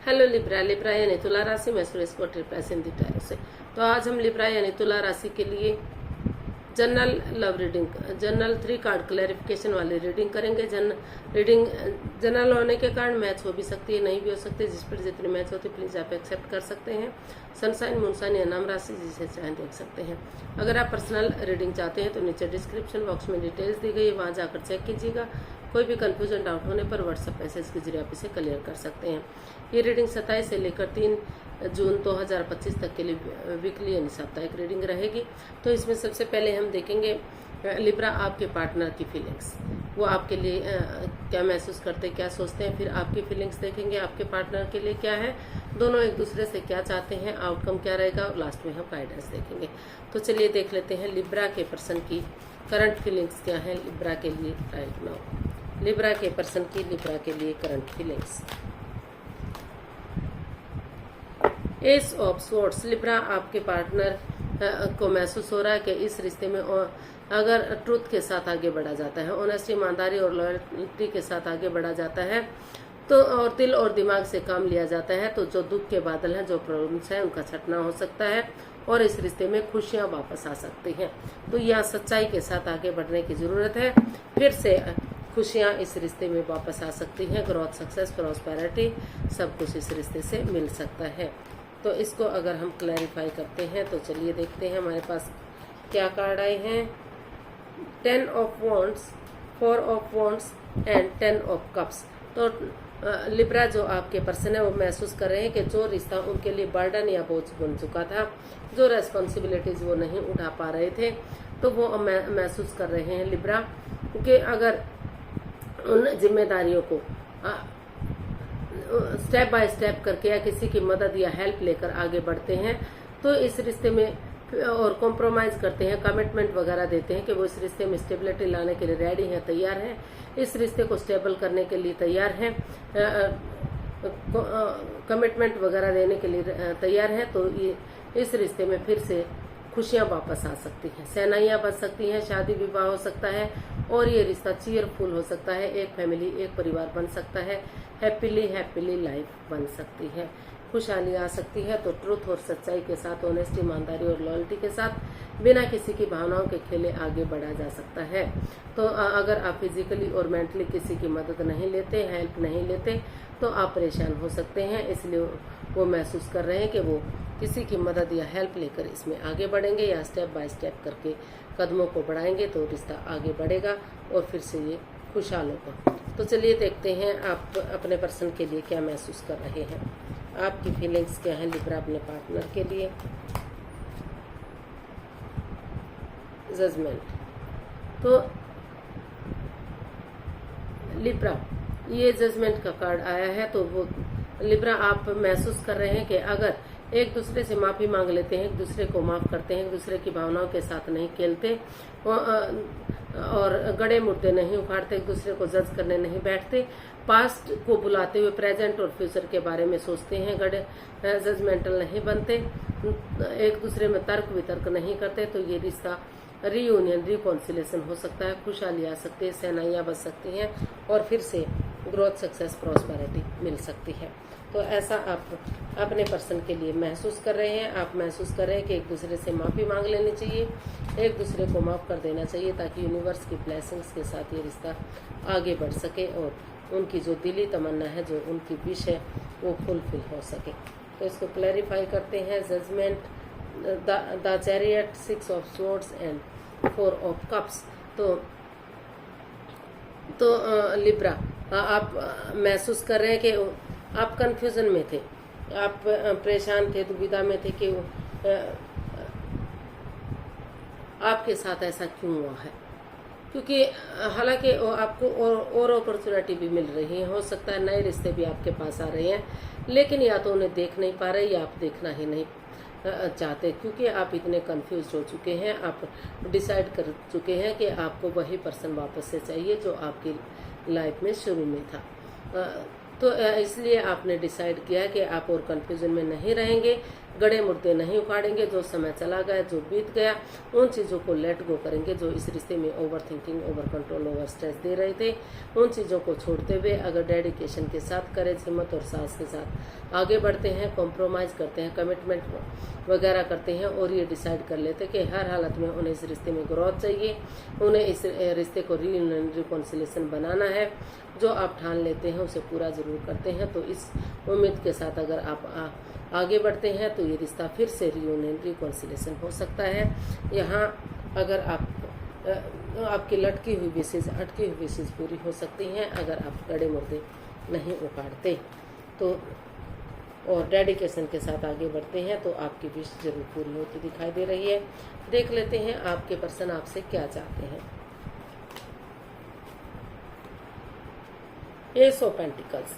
Hello Libra. Libra यानी तुला राशि में सुरेश कोटरी प्रेजेंट टाइम से। तो आज हम लिब्रा यानी तुला राशि के लिए general love reading, general 3 card clarification वाली रीडिंग करेंगे। रीडिंग जनरल होने के कारण मैच हो भी सकती है, नहीं भी हो सकती। जिस पर जितनी मैच होती है प्लीज आप एक्सेप्ट कर सकते हैं। सनसाइन, मूनसाइन या नाम राशि जिसे चाहें देख सकते हैं। अगर आप पर्सनल रीडिंग चाहते हैं तो नीचे डिस्क्रिप्शन बॉक्स में डिटेल्स दी गई है, वहाँ जाकर चेक कीजिएगा। कोई भी कंफ्यूजन डाउट होने पर व्हाट्सएप मैसेज के जरिए आप इसे क्लियर कर सकते हैं। ये रीडिंग 27 से लेकर 3 जून 2025 तक के लिए वीकली यानी साप्ताहिक रीडिंग रहेगी। तो इसमें सबसे पहले हम देखेंगे लिब्रा आपके पार्टनर की फीलिंग्स, वो आपके लिए क्या महसूस करते हैं, क्या सोचते हैं। फिर आपकी फीलिंग्स देखेंगे आपके पार्टनर के लिए क्या है, दोनों एक दूसरे से क्या चाहते हैं, आउटकम क्या रहेगा, और लास्ट में हम गाइडेंस देखेंगे। तो चलिए देख लेते हैं लिब्रा के पर्सन की करंट फीलिंग्स क्या है लिब्रा के लिए राइट नाउ। लिब्रा के पर्सन की लिब्रा के लिए current feelings. S of swords. Libra आपके पार्टनर को महसूस हो रहा है कि इस रिश्ते में अगर ट्रुथ के साथ आगे बढ़ा जाता है, ऑनेस्टी, ईमानदारी और लॉयल्टी के साथ आगे बढ़ा जाता है तो और दिल और दिमाग से काम लिया जाता है तो जो दुख के बादल हैं, जो प्रॉब्लम्स हैं, उनका छटना हो सकता है और इस रिश्ते में खुशियां वापस आ सकती हैं। तो यह सच्चाई के साथ आगे बढ़ने की जरूरत है। फिर से खुशियां इस रिश्ते में वापस आ सकती हैं। ग्रोथ, सक्सेस, प्रॉस्पेरिटी सब कुछ इस रिश्ते से मिल सकता है। तो इसको अगर हम क्लैरिफाई करते हैं तो चलिए देखते हैं हमारे पास क्या कार्ड आए हैं। 10 of wands, 4 of wands and 10 of cups. तो लिब्रा जो आपके पर्सन है वो महसूस कर रहे हैं कि जो रिश्ता उनके लिए बर्डन या बोझ बन चुका था, जो रेस्पॉन्सिबिलिटीज वो नहीं उठा पा रहे थे, तो वो महसूस कर रहे हैं लिब्रा कि अगर उन जिम्मेदारियों को स्टेप बाय स्टेप करके या किसी की मदद या हेल्प लेकर आगे बढ़ते हैं तो इस रिश्ते में और कॉम्प्रोमाइज करते हैं, कमिटमेंट वगैरह देते हैं कि वो इस रिश्ते में स्टेबिलिटी लाने के लिए रेडी हैं, तैयार हैं, इस रिश्ते को स्टेबल करने के लिए तैयार हैं, कमिटमेंट वगैरह देने के लिए तैयार हैं। तो ये इस रिश्ते में फिर से खुशियां वापस आ सकती हैं, सेनाइयां बच सकती हैं, शादी विवाह हो सकता है और ये रिश्ता चीयरफुल हो सकता है, एक फैमिली, एक परिवार बन सकता है, हैप्पीली लाइफ बन सकती है, खुशहाली आ सकती है। तो ट्रुथ और सच्चाई के साथ, ऑनेस्टी, ईमानदारी और लॉयल्टी के साथ बिना किसी की भावनाओं के खेले आगे बढ़ा जा सकता है। तो अगर आप फिजिकली और मेंटली किसी की मदद नहीं लेते, हेल्प नहीं लेते तो आप परेशान हो सकते हैं। इसलिए वो महसूस कर रहे हैं कि वो किसी की मदद या हेल्प लेकर इसमें आगे बढ़ेंगे या स्टेप बाय स्टेप करके कदमों को बढ़ाएंगे तो रिश्ता आगे बढ़ेगा और फिर से ये खुशहाल होगा। तो चलिए देखते हैं आप अपने पर्सन के लिए क्या महसूस कर रहे हैं, आपकी फीलिंग्स क्या है लिब्रा अपने पार्टनर के लिए। जजमेंट। तो लिब्रा ये जजमेंट का कार्ड आया है। तो वो लिब्रा आप महसूस कर रहे हैं कि अगर एक दूसरे से माफी मांग लेते हैं, एक दूसरे को माफ करते हैं, एक दूसरे की भावनाओं के साथ नहीं खेलते और गड़े मुद्दे नहीं उखाड़ते, एक दूसरे को जज करने नहीं बैठते, पास्ट को बुलाते हुए प्रेजेंट और फ्यूचर के बारे में सोचते हैं, गड़े जजमेंटल नहीं बनते, एक दूसरे में तर्क वितर्क नहीं करते, तो ये रिश्ता रीयूनियन, रिकॉन्सिलेशन हो सकता है, खुशहाली आ सकती है, सेनाइयां बच सकती हैं और फिर से ग्रोथ, सक्सेस, प्रॉस्पेरिटी मिल सकती है। तो ऐसा आप अपने पर्सन के लिए महसूस कर रहे हैं। आप महसूस कर रहे हैं कि एक दूसरे से माफी मांग लेनी चाहिए, एक दूसरे को माफ कर देना चाहिए ताकि यूनिवर्स की ब्लेसिंग्स के साथ ये रिश्ता आगे बढ़ सके और उनकी जो दिली तमन्ना है, जो उनकी विश है, वो फुलफिल हो सके। तो इसको क्लैरिफाई करते हैं। Judgement, the chariot, 6 of swords and 4 of cups. तो लिब्रा आप महसूस कर रहे हैं कि आप कंफ्यूजन में थे, आप परेशान थे, दुविधा में थे कि आपके साथ ऐसा क्यों हुआ है, क्योंकि हालांकि आपको और अपॉर्चुनिटी भी मिल रही है, हो सकता है नए रिश्ते भी आपके पास आ रहे हैं, लेकिन या तो उन्हें देख नहीं पा रहे या आप देखना ही नहीं चाहते क्योंकि आप इतने कंफ्यूज हो चुके हैं। आप डिसाइड कर चुके हैं कि आपको वही पर्सन वापस से चाहिए जो आपकी लाइफ में शुरू में था। तो इसलिए आपने डिसाइड किया कि आप और कंफ्यूजन में नहीं रहेंगे, गड़े मुर्दे नहीं उखाड़ेंगे। जो समय चला गया, जो बीत गया, उन चीज़ों को लेट गो करेंगे जो इस रिश्ते में over thinking, over control, over stress दे रहे थे। उन चीज़ों को छोड़ते हुए अगर डेडिकेशन के साथ, करेज, हिम्मत और साहस के साथ आगे बढ़ते हैं, कॉम्प्रोमाइज़ करते हैं, कमिटमेंट वगैरह करते हैं और ये डिसाइड कर लेते हैं कि हर हालत में उन्हें इस रिश्ते में ग्रोथ चाहिए, उन्हें इस रिश्ते को रिकॉन्सिलेशन बनाना है, जो आप ठान लेते हैं उसे पूरा ज़रूर करते हैं। तो इस उम्मीद के साथ अगर आप आगे बढ़ते हैं तो ये रिश्ता फिर से रियूनियन, रिकॉन्सिलेशन हो सकता है। यहाँ अगर आपकी लटकी हुई विशेष, अटकी हुई विशेष पूरी हो सकती हैं अगर आप गड़े मुर्दे नहीं उखाड़ते तो, और डेडिकेशन के साथ आगे बढ़ते हैं तो आपकी विश जरूर पूरी होती दिखाई दे रही है। देख लेते हैं आपके पर्सन आपसे क्या चाहते हैं। एस ऑफ पेंटिकल्स,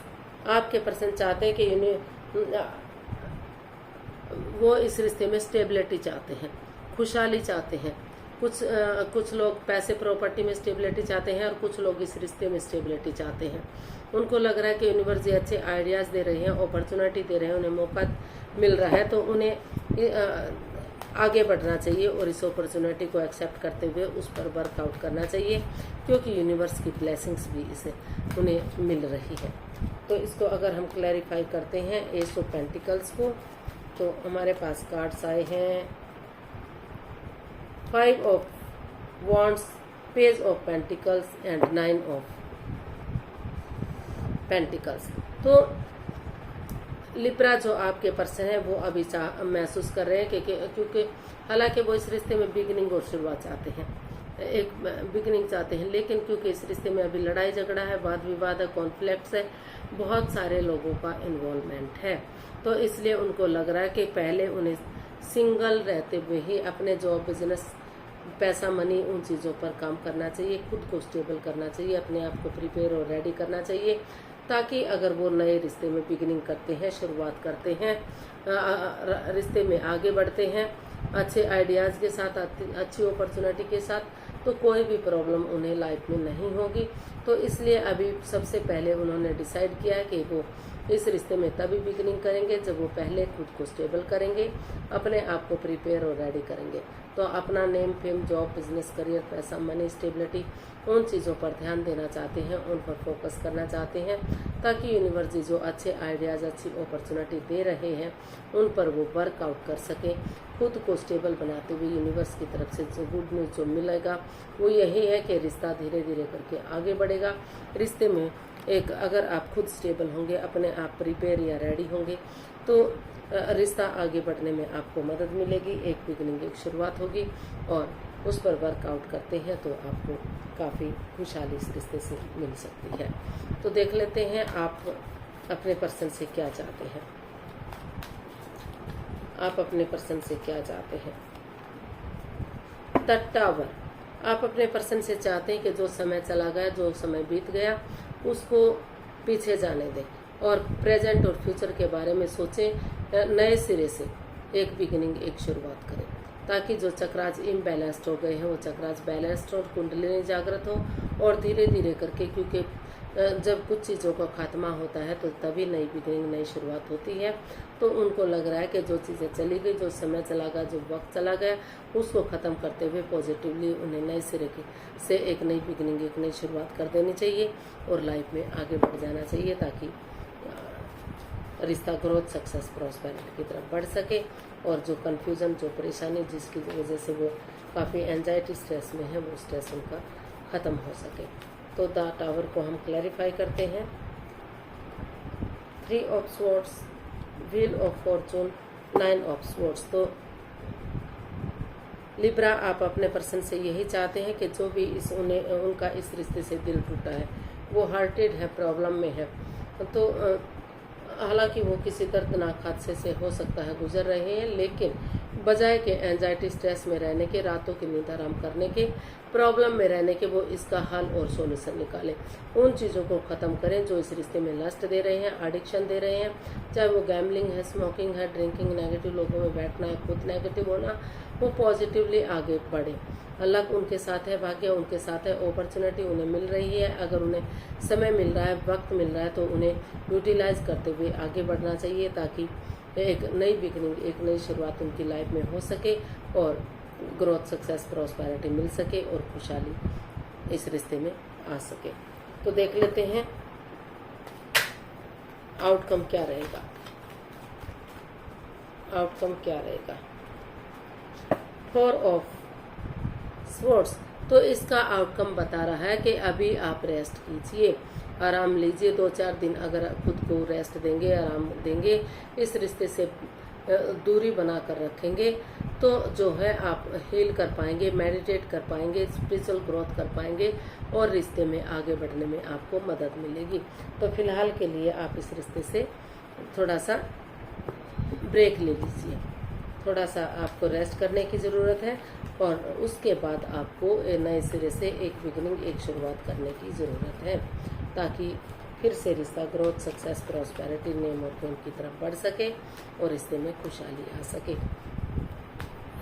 आपके पर्सन चाहते हैं कि वो इस रिश्ते में स्टेबिलिटी चाहते हैं, खुशहाली चाहते हैं। कुछ लोग पैसे प्रॉपर्टी में स्टेबिलिटी चाहते हैं और कुछ लोग इस रिश्ते में स्टेबिलिटी चाहते हैं। उनको लग रहा है कि यूनिवर्स जी अच्छे आइडियाज़ दे रहे हैं, अपॉर्चुनिटी दे रहे हैं, उन्हें मौका मिल रहा है तो उन्हें आगे बढ़ना चाहिए और इस अपॉर्चुनिटी को एक्सेप्ट करते हुए उस पर वर्कआउट करना चाहिए, क्योंकि यूनिवर्स की ब्लेसिंग्स भी इसे उन्हें मिल रही है। तो इसको अगर हम क्लैरिफाई करते हैं एस ऑफ पेंटिकल्स को, तो हमारे पास कार्ड्स आए हैं 5 of wands, page of pentacles and 9 of pentacles. तो लिब्रा जो आपके पर्सन है वो अभी महसूस कर रहे हैं क्योंकि हालांकि वो इस रिश्ते में बिगिनिंग और शुरुआत चाहते हैं, एक बिगिनिंग चाहते हैं, लेकिन क्योंकि इस रिश्ते में अभी लड़ाई झगड़ा है, वाद विवाद है, कॉन्फ्लिक्ट्स है, बहुत सारे लोगों का इन्वॉल्वमेंट है, तो इसलिए उनको लग रहा है कि पहले उन्हें सिंगल रहते हुए ही अपने जॉब, बिजनेस, पैसा, मनी, उन चीज़ों पर काम करना चाहिए, खुद को स्टेबल करना चाहिए, अपने आप को प्रिपेयर और रेडी करना चाहिए, ताकि अगर वो नए रिश्ते में बिगिनिंग करते हैं, शुरुआत करते हैं, रिश्ते में आगे बढ़ते हैं अच्छे आइडियाज़ के साथ, अच्छी अपॉर्चुनिटी के साथ, तो कोई भी प्रॉब्लम उन्हें लाइफ में नहीं होगी। तो इसलिए अभी सबसे पहले उन्होंने डिसाइड किया है कि वो इस रिश्ते में तभी बिगिनिंग करेंगे जब वो पहले खुद को स्टेबल करेंगे, अपने आप को प्रिपेयर और रेडी करेंगे। तो अपना name, fame, job, business, career, पैसा, मनी, स्टेबिलिटी, उन चीज़ों पर ध्यान देना चाहते हैं, उन पर फोकस करना चाहते हैं, ताकि यूनिवर्स जो अच्छे आइडियाज़, अच्छी अपॉर्चुनिटी दे रहे हैं उन पर वो वर्कआउट कर सकें। खुद को स्टेबल बनाते हुए यूनिवर्स की तरफ से जो गुड न्यूज़ जो मिलेगा वो यही है कि रिश्ता धीरे धीरे करके आगे बढ़ेगा। रिश्ते में एक अगर आप खुद स्टेबल होंगे, अपने आप प्रिपेयर या रेडी होंगे, तो रिश्ता आगे बढ़ने में आपको मदद मिलेगी, एक बिगिनिंग, एक शुरुआत होगी और उस पर वर्कआउट करते हैं तो आपको काफ़ी खुशहाली इस रिश्ते से मिल सकती है। तो देख लेते हैं आप अपने पर्सन से क्या चाहते हैं। आप अपने पर्सन से क्या चाहते हैं। द टावर, आप अपने पर्सन से चाहते हैं कि जो समय चला गया, जो समय बीत गया, उसको पीछे जाने दें और प्रेजेंट और फ्यूचर के बारे में सोचें, नए सिरे से एक बिगिनिंग, एक शुरुआत करें, ताकि जो चक्राज इम्बैलेंस्ड हो गए हैं वो चक्राज बैलेंस्ड हो, कुंडलिनी जागृत हो और धीरे धीरे करके, क्योंकि जब कुछ चीज़ों का खात्मा होता है तो तभी नई बिगिनिंग, नई शुरुआत होती है। तो उनको लग रहा है कि जो चीज़ें चली गई, जो समय चला गया, जो वक्त चला गया, उसको ख़त्म करते हुए पॉजिटिवली उन्हें नए सिरे से एक नई बिगिनिंग, एक नई शुरुआत कर देनी चाहिए और लाइफ में आगे बढ़ जाना चाहिए, ताकि रिश्ता ग्रोथ, सक्सेस, प्रॉस्पेरिटी की तरफ बढ़ सके और जो कन्फ्यूज़न, जो परेशानी जिसकी वजह से वो काफ़ी एंजाइटी, स्ट्रेस में है, वो स्ट्रेस उनका ख़त्म हो सके। तो द टावर को हम क्लैरिफाई करते हैं। 3 of swords, wheel of Fortune, 9 of swords. तो लिब्रा, आप अपने पर्सन से यही चाहते हैं कि जो भी उनका इस रिश्ते से दिल टूटा है, वो हार्टेड है, प्रॉब्लम में है, तो हालांकि वो किसी दर्दनाक हादसे से हो सकता है गुजर रहे हैं, लेकिन बजाय के एंजाइटी स्ट्रेस में रहने के, रातों की नींद आराम करने के, प्रॉब्लम में रहने के, वो इसका हल और सॉल्यूशन निकालें। उन चीज़ों को ख़त्म करें जो इस रिश्ते में लस्ट दे रहे हैं, एडिक्शन दे रहे हैं, चाहे वो गैम्बलिंग है, स्मोकिंग है, ड्रिंकिंग, नेगेटिव लोगों में बैठना है, खुद नेगेटिव होना। वो पॉजिटिवली आगे बढ़े। लक उनके साथ है, भाग्य उनके साथ है, अपॉर्चुनिटी उन्हें मिल रही है। अगर उन्हें समय मिल रहा है, वक्त मिल रहा है, तो उन्हें यूटिलाइज करते हुए आगे बढ़ना चाहिए, ताकि एक नई बिगनिंग, एक नई शुरुआत उनकी लाइफ में हो सके और ग्रोथ, सक्सेस, प्रॉस्पेरिटी मिल सके और खुशहाली इस रिश्ते में आ सके। तो देख लेते हैं आउटकम क्या रहेगा। आउटकम क्या रहेगा। 4 ऑफ स्वॉर्ड्स। तो इसका आउटकम बता रहा है कि अभी आप रेस्ट कीजिए, आराम लीजिए। 2-4 दिन अगर खुद को रेस्ट देंगे, आराम देंगे, इस रिश्ते से दूरी बना कर रखेंगे, तो जो है आप हील कर पाएंगे, मेडिटेट कर पाएंगे, स्पिरिचुअल ग्रोथ कर पाएंगे और रिश्ते में आगे बढ़ने में आपको मदद मिलेगी। तो फिलहाल के लिए आप इस रिश्ते से थोड़ा सा ब्रेक ले लीजिए, थोड़ा सा आपको रेस्ट करने की ज़रूरत है और उसके बाद आपको नए सिरे से एक बिगिनिंग, एक शुरुआत करने की ज़रूरत है, ताकि फिर से रिश्ता ग्रोथ, सक्सेस, प्रॉस्पेरिटी, नेम और फेम की तरफ बढ़ सके और रिश्ते में खुशहाली आ सके।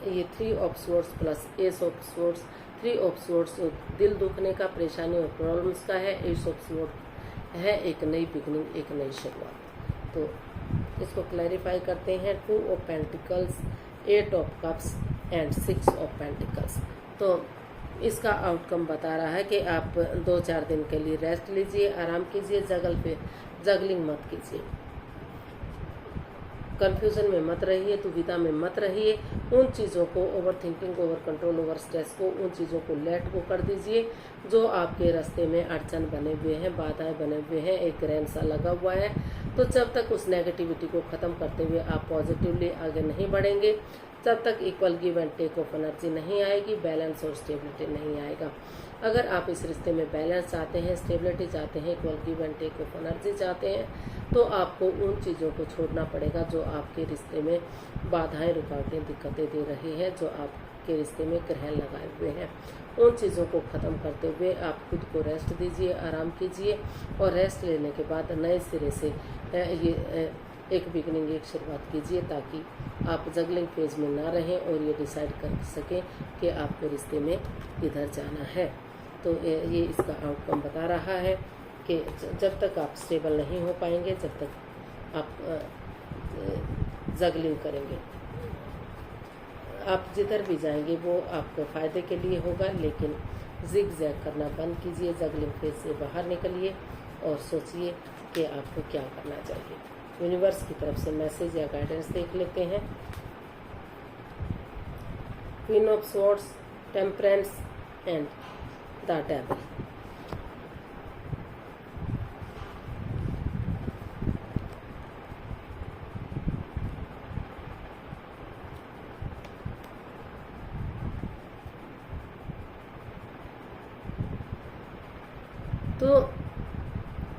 ये 3 of swords plus S of swords. 3 of swords दिल दुखने का, परेशानी और प्रॉब्लम्स का है। एस ऑफ स्वॉर्ड है एक नई बिगिनिंग, एक नई शुरुआत। तो इसको क्लैरिफाई करते हैं। 2 of pentacles, 8 of cups and 6 of pentacles. तो इसका आउटकम बता रहा है कि आप 2-4 दिन के लिए रेस्ट लीजिए, आराम कीजिए, जगलिंग मत कीजिए, कंफ्यूजन में मत रहिए, दुविधा में मत रहिए। उन चीज़ों को, over thinking, over control, over stress को, उन चीज़ों को लेट गो कर दीजिए जो आपके रास्ते में अड़चन बने हुए हैं, बाधाएं बने हुए हैं, एक ग्रैंड सा लगा हुआ है। तो जब तक उस नेगेटिविटी को ख़त्म करते हुए आप पॉजिटिवली आगे नहीं बढ़ेंगे, तब तक equal give and take of energy नहीं आएगी, बैलेंस और स्टेबिलिटी नहीं आएगा। अगर आप इस रिश्ते में बैलेंस चाहते हैं, स्टेबिलिटी चाहते हैं, equal give and take of energy चाहते हैं, तो आपको उन चीज़ों को छोड़ना पड़ेगा जो आपके रिश्ते में बाधाएं, रुकावटें, दिक्कतें दे रही है, जो आपके रिश्ते में ग्रहण लगाए हुए हैं। उन चीज़ों को ख़त्म करते हुए आप खुद को रेस्ट दीजिए, आराम कीजिए और रेस्ट लेने के बाद नए सिरे से ये एक बिगनिंग, एक शुरुआत कीजिए, ताकि आप जगलिंग फेज में ना रहें और ये डिसाइड कर सकें कि आपको रिश्ते में किधर जाना है। तो ये इसका आउटकम बता रहा है कि जब तक आप स्टेबल नहीं हो पाएंगे, जब तक आप जगलिंग करेंगे, आप जिधर भी जाएंगे वो आपको फ़ायदे के लिए होगा, लेकिन जिग जैग करना बंद कीजिए, जगलिंग फेज से बाहर निकलिए और सोचिए कि आपको क्या करना चाहिए। यूनिवर्स की तरफ से मैसेज या गाइडेंस देख लेते हैं। Queen of swords, temperance and the devil. तो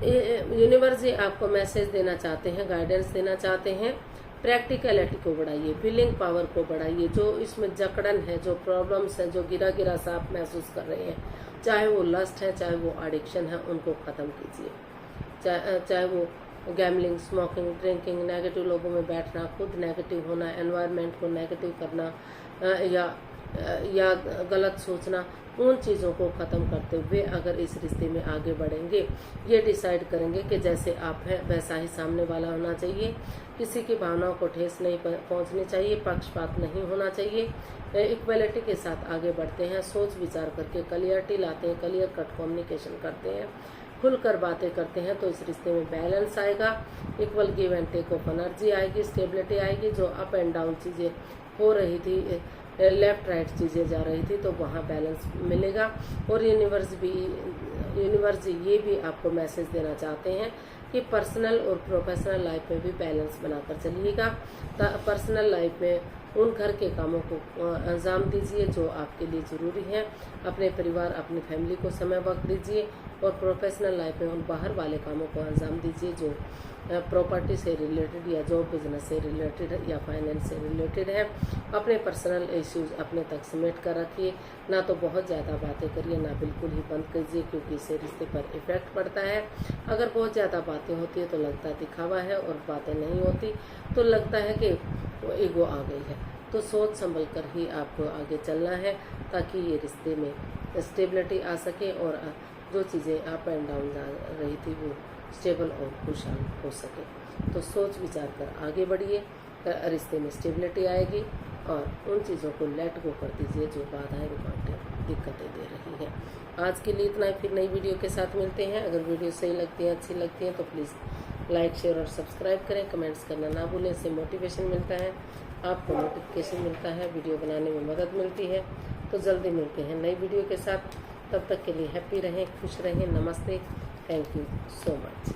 यूनिवर्स जी आपको मैसेज देना चाहते हैं, गाइडेंस देना चाहते हैं। प्रैक्टिकलिटी को बढ़ाइए, फीलिंग पावर को बढ़ाइए। जो इसमें जकड़न है, जो प्रॉब्लम्स है, जो गिरा गिरा सा आप महसूस कर रहे हैं, चाहे वो लस्ट है, चाहे वो एडिक्शन है, उनको ख़त्म कीजिए। चाहे वो गैम्बलिंग, स्मोकिंग, ड्रिंकिंग, नेगेटिव लोगों में बैठना, खुद नेगेटिव होना, एनवायरनमेंट को नेगेटिव करना या गलत सोचना, उन चीज़ों को ख़त्म करते हुए अगर इस रिश्ते में आगे बढ़ेंगे, ये डिसाइड करेंगे कि जैसे आप हैं वैसा ही सामने वाला होना चाहिए, किसी की भावनाओं को ठेस नहीं पहुंचनी चाहिए, पक्षपात नहीं होना चाहिए, इक्वलिटी के साथ आगे बढ़ते हैं, सोच विचार करके क्लियरिटी लाते हैं, क्लियर कट कम्युनिकेशन करते हैं, खुलकर बातें करते हैं, तो इस रिश्ते में बैलेंस आएगा, equal give and take of energy आएगी, स्टेबिलिटी आएगी। जो अप एंड डाउन चीज़ें हो रही थी, लेफ्ट राइट चीज़ें जा रही थी, तो वहाँ बैलेंस मिलेगा। और यूनिवर्स ये भी आपको मैसेज देना चाहते हैं कि पर्सनल और प्रोफेशनल लाइफ में भी बैलेंस बनाकर चलिएगा। पर्सनल लाइफ में उन घर के कामों को अंजाम दीजिए जो आपके लिए ज़रूरी है। अपने परिवार, अपनी फैमिली को समय वक्त दीजिए और प्रोफेशनल लाइफ में उन बाहर वाले कामों को अंजाम दीजिए जो प्रॉपर्टी से रिलेटेड या जॉब बिजनेस से रिलेटेड या फाइनेंस से रिलेटेड है। अपने पर्सनल इश्यूज अपने तक समेट कर रखिए। ना तो बहुत ज़्यादा बातें करिए, ना बिल्कुल ही बंद कीजिए, क्योंकि इससे रिश्ते पर इफेक्ट पड़ता है। अगर बहुत ज़्यादा बातें होती है तो लगता है दिखावा है, और बातें नहीं होती तो लगता है कि वो ईगो आ गई है। तो सोच संभल कर ही आपको आगे चलना है, ताकि ये रिश्ते में स्टेबिलिटी आ सके और जो चीज़ें अप एंड डाउन जा रही थी वो स्टेबल और खुशहाल हो सके। तो सोच विचार कर आगे बढ़िए, रिश्ते में स्टेबिलिटी आएगी। और उन चीज़ों को लेट गो कर दीजिए जो बाधाएं, रुकावटें, दिक्कतें दे रही हैं। आज के लिए इतना ही, फिर नई वीडियो के साथ मिलते हैं। अगर वीडियो सही लगती है, अच्छी लगती है तो प्लीज़ लाइक, शेयर और सब्सक्राइब करें। कमेंट्स करना ना भूलें, इससे मोटिवेशन मिलता है, आपको नोटिफिकेशन मिलता है, वीडियो बनाने में मदद मिलती है। तो जल्दी मिलते हैं नई वीडियो के साथ। तब तक के लिए हैप्पी रहें, खुश रहें। नमस्ते, थैंक यू सो मच।